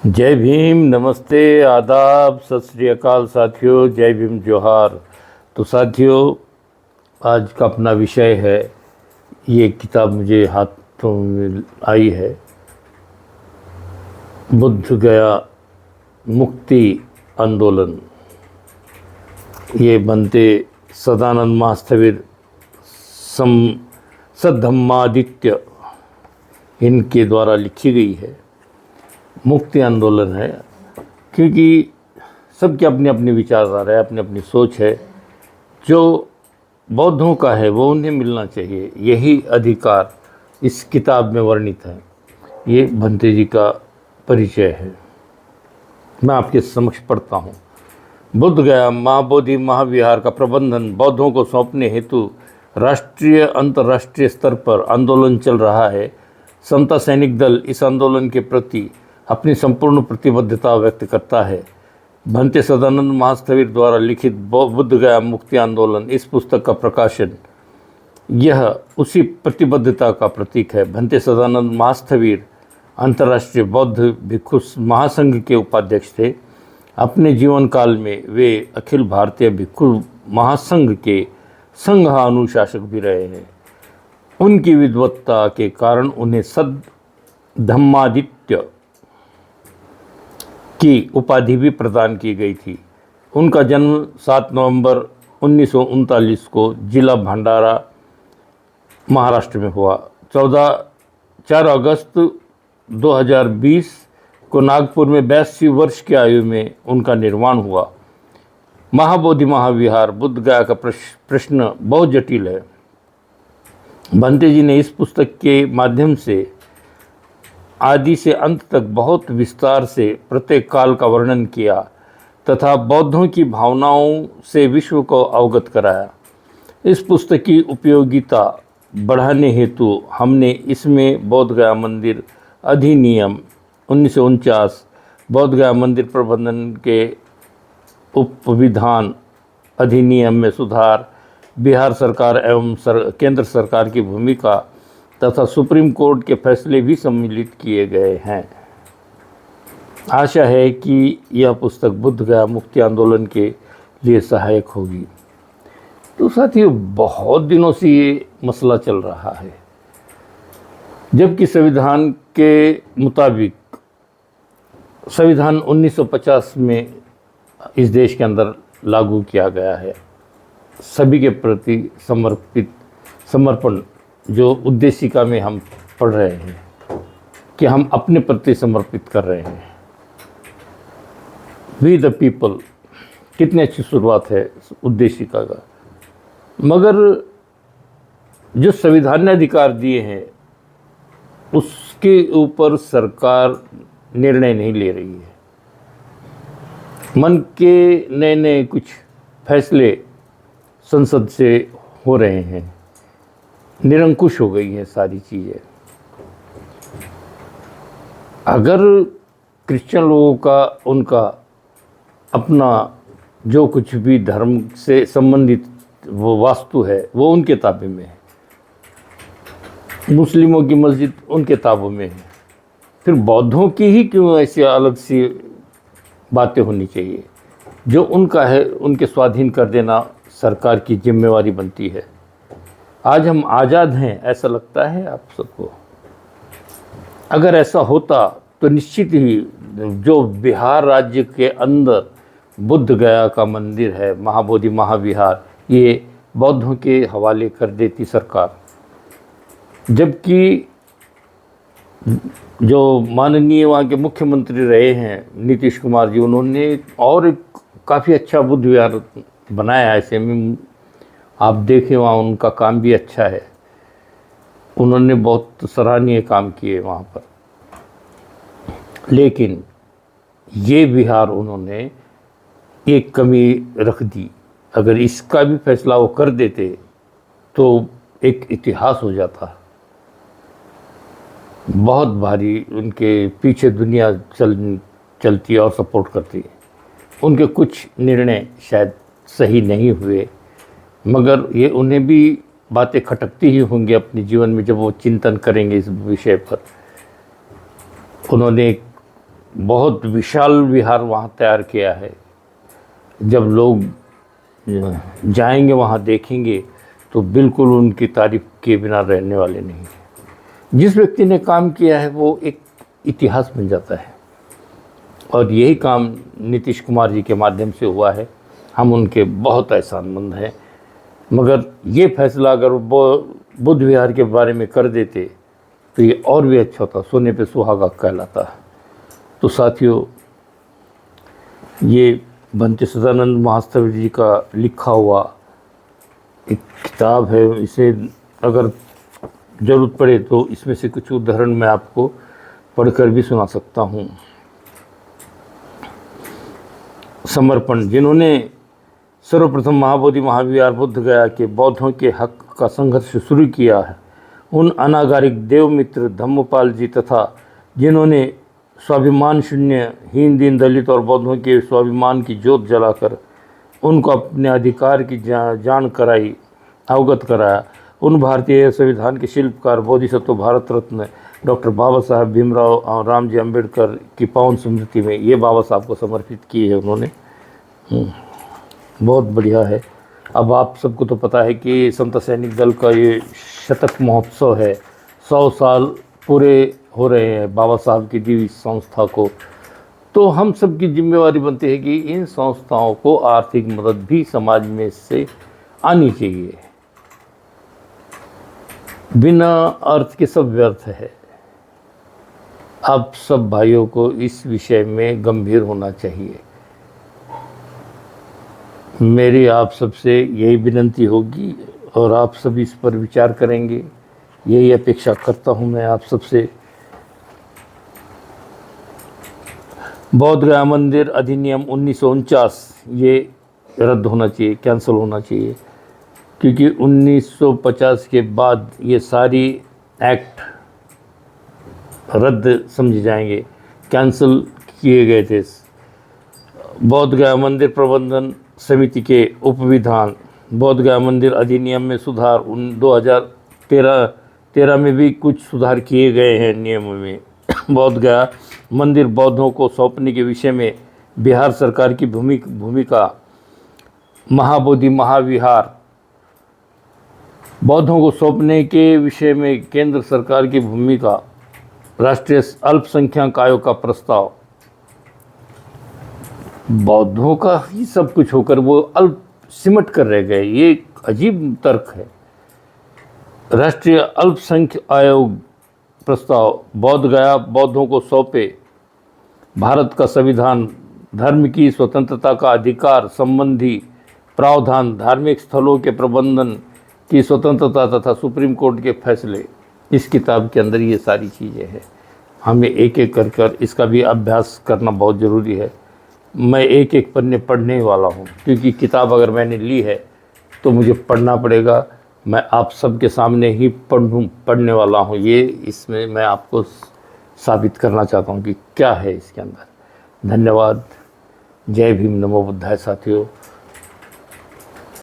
जय भीम, नमस्ते, आदाब, सत श्री अकाल साथियों, जय भीम, जोहार। तो साथियों, आज का अपना विषय है, ये किताब मुझे हाथों में आई है, बुद्ध गया मुक्ति आंदोलन। ये बनते सदानंद महास्थविर सद्धम्मादित्य इनके द्वारा लिखी गई है। मुक्ति आंदोलन है क्योंकि सबकी अपनी अपनी विचारधारा है, अपनी अपनी सोच है। जो बौद्धों का है वो उन्हें मिलना चाहिए, यही अधिकार इस किताब में वर्णित है। ये भंते जी का परिचय है, मैं आपके समक्ष पढ़ता हूँ। बुद्ध गया महाबोधि महाविहार का प्रबंधन बौद्धों को सौंपने हेतु राष्ट्रीय अंतर्राष्ट्रीय स्तर पर आंदोलन चल रहा है। समता सैनिक दल इस आंदोलन के प्रति अपनी संपूर्ण प्रतिबद्धता व्यक्त करता है। भंते सदानंद महास्थविर द्वारा लिखित बुद्ध गया मुक्ति आंदोलन इस पुस्तक का प्रकाशन यह उसी प्रतिबद्धता का प्रतीक है। भंते सदानंद महास्थविर अंतर्राष्ट्रीय बौद्ध भिक्षु महासंघ के उपाध्यक्ष थे। अपने जीवन काल में वे अखिल भारतीय भिक्षु महासंघ के संघ अनुशासक भी रहे हैं। उनकी विद्वत्ता के कारण उन्हें सद्धम्मादित्य की उपाधि भी प्रदान की गई थी। उनका जन्म 7 नवंबर 1939 को जिला भंडारा महाराष्ट्र में हुआ। 4 अगस्त 2020 को नागपुर में 82 वर्ष की आयु में उनका निर्वाण हुआ। महाबोधि महाविहार बुद्ध गया का प्रश्न बहुत जटिल है। भंते जी ने इस पुस्तक के माध्यम से आदि से अंत तक बहुत विस्तार से प्रत्येक काल का वर्णन किया तथा बौद्धों की भावनाओं से विश्व को अवगत कराया। इस पुस्तक की उपयोगिता बढ़ाने हेतु हमने इसमें बोध गया मंदिर अधिनियम 1949, बोध गया मंदिर प्रबंधन के उपविधान अधिनियम में सुधार, बिहार सरकार एवं केंद्र सरकार की भूमिका तथा सुप्रीम कोर्ट के फैसले भी सम्मिलित किए गए हैं। आशा है कि यह पुस्तक बुद्ध गया मुक्ति आंदोलन के लिए सहायक होगी। तो साथियों, बहुत दिनों से ये मसला चल रहा है, जबकि संविधान के मुताबिक संविधान 1950 में इस देश के अंदर लागू किया गया है। सभी के प्रति समर्पण जो उद्देशिका में हम पढ़ रहे हैं कि हम अपने प्रति समर्पित कर रहे हैं। वी द पीपल, कितनी अच्छी शुरुआत है उद्देशिका का। मगर जो संविधान ने अधिकार दिए हैं उसके ऊपर सरकार निर्णय नहीं ले रही है। मन के नए नए कुछ फैसले संसद से हो रहे हैं, निरंकुश हो गई है सारी चीज़ें। अगर क्रिश्चियन लोगों का उनका अपना जो कुछ भी धर्म से संबंधित वो वास्तु है वो उनके ताबे में है, मुस्लिमों की मस्जिद उनके ताबे में है, फिर बौद्धों की ही क्यों ऐसी अलग सी बातें होनी चाहिए? जो उनका है उनके स्वाधीन कर देना सरकार की जिम्मेवारी बनती है। आज हम आज़ाद हैं ऐसा लगता है आप सबको? अगर ऐसा होता तो निश्चित ही जो बिहार राज्य के अंदर बुद्ध गया का मंदिर है, महाबोधि महाविहार, ये बौद्धों के हवाले कर देती सरकार। जबकि जो माननीय वहाँ के मुख्यमंत्री रहे हैं नीतीश कुमार जी, उन्होंने और काफ़ी अच्छा बुद्ध विहार बनाया है। ऐसे में आप देखें वहाँ उनका काम भी अच्छा है, उन्होंने बहुत सराहनीय काम किए वहाँ पर। लेकिन ये विहार उन्होंने एक कमी रख दी। अगर इसका भी फैसला वो कर देते तो एक इतिहास हो जाता। बहुत भारी उनके पीछे दुनिया चलती और सपोर्ट करती। उनके कुछ निर्णय शायद सही नहीं हुए, मगर ये उन्हें भी बातें खटकती ही होंगी अपने जीवन में जब वो चिंतन करेंगे इस विषय पर। उन्होंने बहुत विशाल विहार वहाँ तैयार किया है। जब लोग जाएंगे वहाँ देखेंगे तो बिल्कुल उनकी तारीफ के बिना रहने वाले नहीं हैं। जिस व्यक्ति ने काम किया है वो एक इतिहास बन जाता है, और यही काम नीतीश कुमार जी के माध्यम से हुआ है। हम उनके बहुत एहसानमंद हैं। मगर ये फैसला अगर वो बुद्ध विहार के बारे में कर देते तो ये और भी अच्छा होता, सोने पे सुहागा कहलाता। तो साथियों, ये भंते सदानंद महास्तव जी का लिखा हुआ एक किताब है। इसे अगर ज़रूरत पड़े तो इसमें से कुछ उदाहरण मैं आपको पढ़कर भी सुना सकता हूँ। समर्पण, जिन्होंने सर्वप्रथम महाबोधि महाविहार बुद्ध गया के बौद्धों के हक का संघर्ष शुरू किया है, उन अनागारिक देवमित्र धम्मपाल जी तथा जिन्होंने स्वाभिमान शून्य हीन दीन दलित और बौद्धों के स्वाभिमान की ज्योत जलाकर उनको अपने अधिकार की जान कराई, अवगत कराया, उन भारतीय संविधान के शिल्पकार बोधिसत्व भारत रत्न डॉक्टर बाबा साहब भीमराव रामजी अम्बेडकर की पावन स्मृति में ये बाबा साहब को समर्पित किए है उन्होंने। बहुत बढ़िया है। अब आप सबको तो पता है कि समता सैनिक दल का ये शतक महोत्सव है। 100 साल पूरे हो रहे हैं बाबा साहब की दी संस्था को। तो हम सब की जिम्मेवारी बनती है कि इन संस्थाओं को आर्थिक मदद भी समाज में से आनी चाहिए। बिना अर्थ के सब व्यर्थ है। आप सब भाइयों को इस विषय में गंभीर होना चाहिए। मेरी आप सबसे यही विनती होगी और आप सब इस पर विचार करेंगे, यही अपेक्षा करता हूँ मैं आप सबसे। बौद्ध गया मंदिर अधिनियम 1949 ये रद्द होना चाहिए, कैंसिल होना चाहिए, क्योंकि 1950 के बाद ये सारी एक्ट रद्द समझे जाएंगे, कैंसिल किए गए थे। बौद्ध गया मंदिर प्रबंधन समिति के उपविधान, बौद्ध गया मंदिर अधिनियम में सुधार, 2013 में भी कुछ सुधार किए गए हैं नियमों में। बौद्ध गया मंदिर बौद्धों को सौंपने के विषय में बिहार सरकार की भूमिका, महाबोधि महाविहार बौद्धों को सौंपने के विषय में केंद्र सरकार की भूमिका, राष्ट्रीय अल्पसंख्यक आयोग का प्रस्ताव। बौद्धों का ही सब कुछ होकर वो अल्प सिमट कर रह गए, ये एक अजीब तर्क है। राष्ट्रीय अल्पसंख्यक आयोग प्रस्ताव, बौद्ध गया बौद्धों को सौंपे, भारत का संविधान, धर्म की स्वतंत्रता का अधिकार संबंधी प्रावधान, धार्मिक स्थलों के प्रबंधन की स्वतंत्रता तथा सुप्रीम कोर्ट के फैसले। इस किताब के अंदर ये सारी चीज़ें हैं। हमें एक एक कर इसका भी अभ्यास करना बहुत ज़रूरी है। मैं एक एक पन्ने पढ़ने वाला हूँ, क्योंकि किताब अगर मैंने ली है तो मुझे पढ़ना पड़ेगा। मैं आप सबके सामने ही पढ़ने वाला हूँ। ये इसमें मैं आपको साबित करना चाहता हूँ कि क्या है इसके अंदर। धन्यवाद। जय भीम, नमो बुद्धाय साथियों।